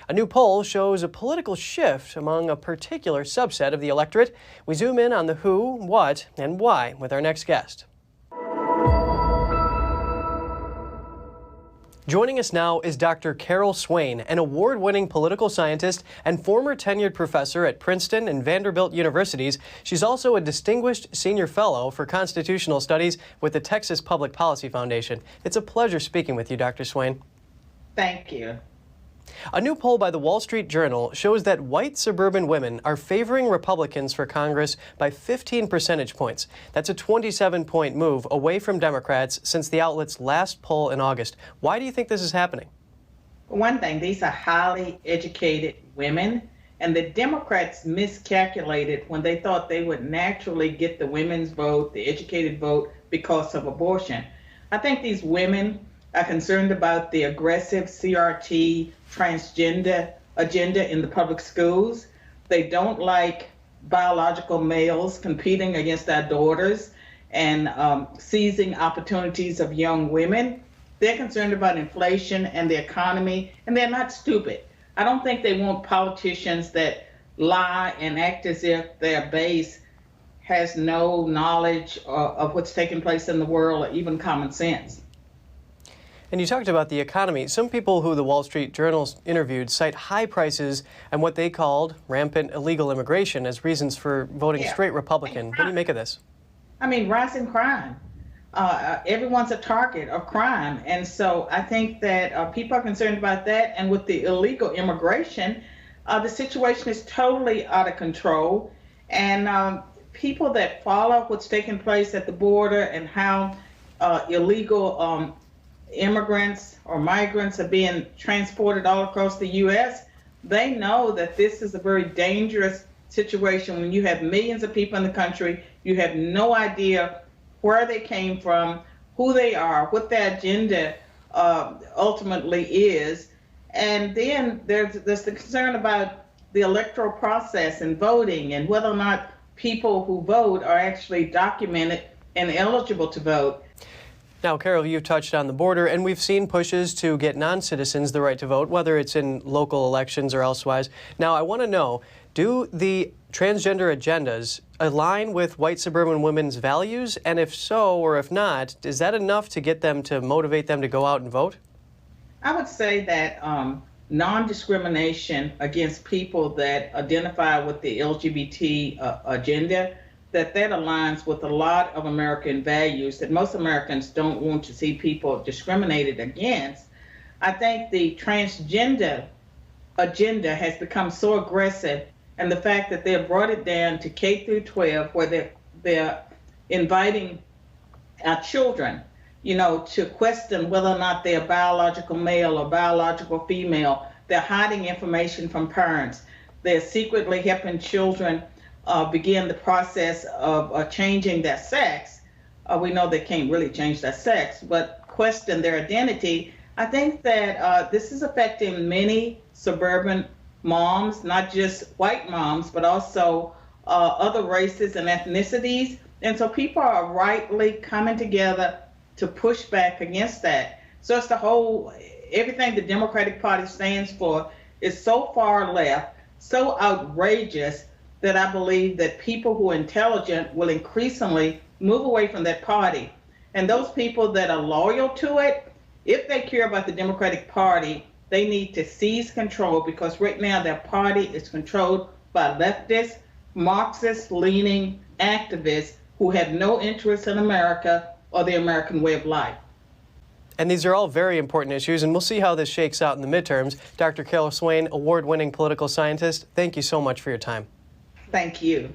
A new poll shows a political shift among a particular subset of the electorate. We zoom in on the who, what, and why with our next guest. Joining us now is Dr. Carol Swain, an award-winning political scientist and former tenured professor at Princeton and Vanderbilt Universities. She's also a distinguished senior fellow for constitutional studies with the Texas Public Policy Foundation. It's a pleasure speaking with you, Dr. Swain. Thank you. A new poll by the Wall Street Journal shows that white suburban women are favoring Republicans for Congress by 15 percentage points. That's a 27-point move away from Democrats since the outlet's last poll in August. Why do you think this is happening? For one thing, these are highly educated women, and the Democrats miscalculated when they thought they would naturally get the women's vote, the educated vote, because of abortion. I think these women are concerned about the aggressive CRT transgender agenda in the public schools. They don't like biological males competing against our daughters and seizing opportunities of young women. They're concerned about inflation and the economy, and they're not stupid. I don't think they want politicians that lie and act as if their base has no knowledge of what's taking place in the world or even common sense. And you talked about the economy. Some people who the Wall Street Journal interviewed cite high prices and what they called rampant illegal immigration as reasons for voting straight Republican. What do you make of this? I mean, rising crime. Everyone's a target of crime. And so I think that people are concerned about that. And with the illegal immigration, the situation is totally out of control. And people that follow what's taking place at the border and how illegal immigrants or migrants are being transported all across the U.S., they know that this is a very dangerous situation when you have millions of people in the country, you have no idea where they came from, who they are, what their agenda ultimately is. And then there's the concern about the electoral process and voting and whether or not people who vote are actually documented and eligible to vote. Now, Carol, you've touched on the border, and we've seen pushes to get non-citizens the right to vote, whether it's in local elections or elsewise. Now, I want to know, do the transgender agendas align with white suburban women's values? And if so, or if not, is that enough to get them to motivate them to go out and vote? I would say that non-discrimination against people that identify with the LGBT agenda, that aligns with a lot of American values that most Americans don't want to see people discriminated against. I think the transgender agenda has become so aggressive, and the fact that they've brought it down to K through 12, where they're inviting our children, to question whether or not they're biological male or biological female. They're hiding information from parents. They're secretly helping children begin the process of changing their sex. We know they can't really change their sex, but question their identity. I think that this is affecting many suburban moms, not just white moms, but also other races and ethnicities. And so people are rightly coming together to push back against that. So it's everything the Democratic Party stands for is so far left, so outrageous, that I believe that people who are intelligent will increasingly move away from that party. And those people that are loyal to it, if they care about the Democratic Party, they need to seize control, because right now their party is controlled by leftist, Marxist-leaning activists who have no interest in America or the American way of life. And these are all very important issues, and we'll see how this shakes out in the midterms. Dr. Carol Swain, award-winning political scientist, thank you so much for your time. Thank you.